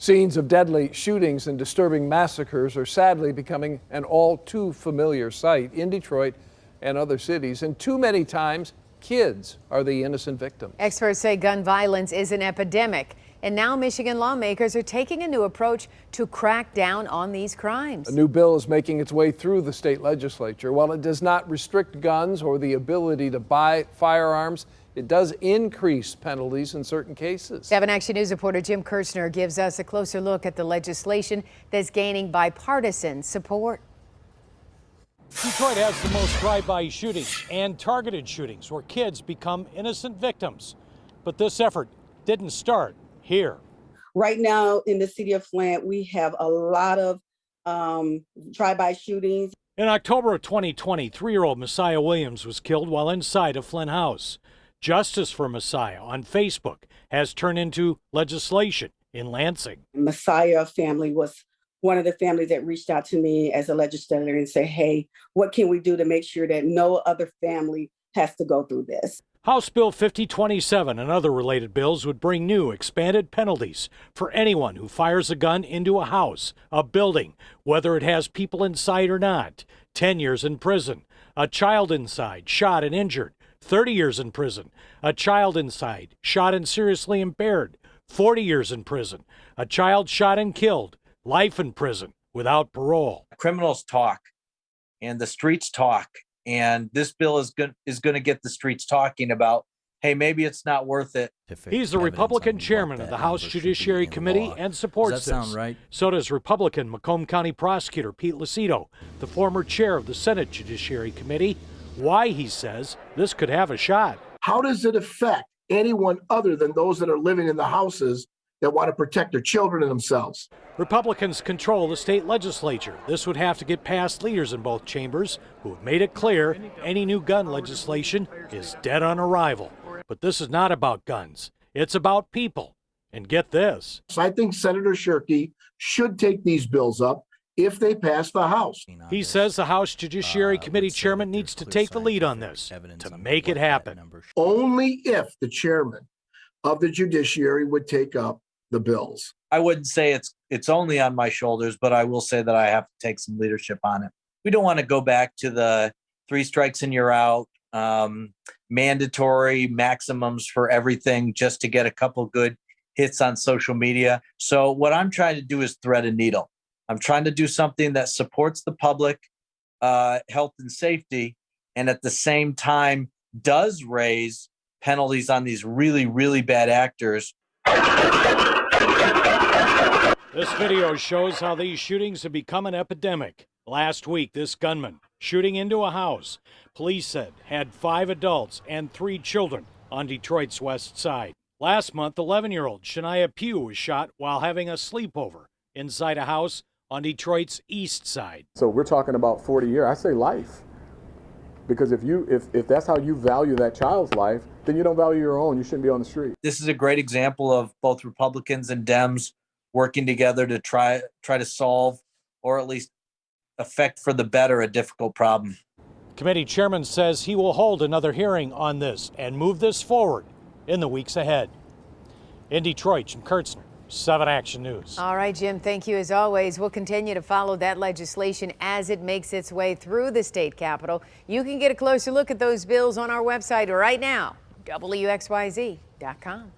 Scenes of deadly shootings and disturbing massacres are sadly becoming an all too familiar sight in Detroit and other cities, and too many times kids are the innocent victims. Experts say gun violence is an epidemic, and now Michigan lawmakers are taking a new approach to crack down on these crimes. A new bill is making its way through the state legislature. While it does not restrict guns or the ability to buy firearms, it does increase penalties in certain cases. 7 Action News reporter Jim Kirchner gives us a closer look at the legislation that's gaining bipartisan support. Detroit has the most drive-by shootings and targeted shootings where kids become innocent victims. But this effort didn't start here. Right now in the city of Flint, we have a lot of drive-by shootings. In October of 2020, 3-year-old Messiah Williams was killed while inside a Flint house. Justice for Messiah on Facebook has turned into legislation in Lansing. Messiah family was one of the families that reached out to me as a legislator and said, hey, what can we do to make sure that no other family has to go through this? House Bill 5027 and other related bills would bring new expanded penalties for anyone who fires a gun into a house, a building, whether it has people inside or not. 10 years in prison. A child inside, shot and injured. 30 years in prison. A child inside, shot and seriously impaired. 40 years in prison. A child shot and killed. Life in prison without parole. Criminals talk and the streets talk, and this bill is going to get the streets talking about, hey, maybe it's not worth it. He's the Republican chairman of the House Judiciary Committee and supports this. Right? So does Republican Macomb County Prosecutor Pete Lucido, the former chair of the Senate Judiciary Committee. Why, he says, this could have a shot. How does it affect anyone other than those that are living in the houses that want to protect their children and themselves? Republicans control the state legislature. This would have to get past leaders in both chambers who have made it clear any new gun legislation is dead on arrival. But this is not about guns. It's about people. And get this. So I think Senator Shirkey should take these bills up if they pass the House. He says the House Judiciary Committee chairman needs to take the lead on this to make it happen. Only if the chairman of the judiciary would take up the bills. I wouldn't say it's only on my shoulders, but I will say that I have to take some leadership on it. We don't want to go back to the 3 strikes and you're out, mandatory maximums for everything just to get a couple good hits on social media. So what I'm trying to do is thread a needle. I'm trying to do something that supports the public health and safety, and at the same time does raise penalties on these really, really bad actors. This video shows how these shootings have become an epidemic. Last week, this gunman shooting into a house, police said, had 5 adults and 3 children on Detroit's west side. Last month, 11-year-old Shania Pugh was shot while having a sleepover inside a house on Detroit's east side. So we're talking about 40 years. I say life. Because if that's how you value that child's life, then you don't value your own. You shouldn't be on the street. This is a great example of both Republicans and Dems working together to try to solve, or at least affect for the better, a difficult problem. Committee chairman says he will hold another hearing on this and move this forward in the weeks ahead. In Detroit, Jim Kirchner, 7 Action News. All right, Jim, thank you as always. We'll continue to follow that legislation as it makes its way through the state capitol. You can get a closer look at those bills on our website right now, WXYZ.com.